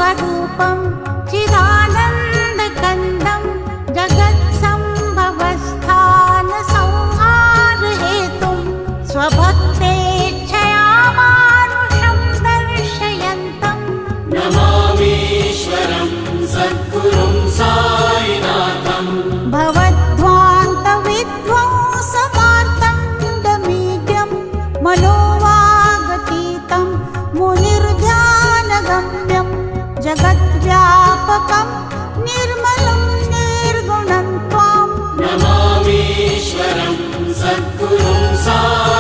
स्वरूपं चिदानन्दकन्दं जगत्सम्भवस्थानसंहारहेतुं स्वभक्तेच्छया मानुषं दर्शयन्तं नमामीश्वरं सद्गुरुं साईनाथं भवद्ध्वान्तविध्वंसमार्तण्डमीड्यं मनोवागतीतं मुनिर्ध्यानगम्यं जगद्व्यापकं निर्मलं निर्गुणं त्वां नमामीश्वरं सद्गुरुं साईनाथं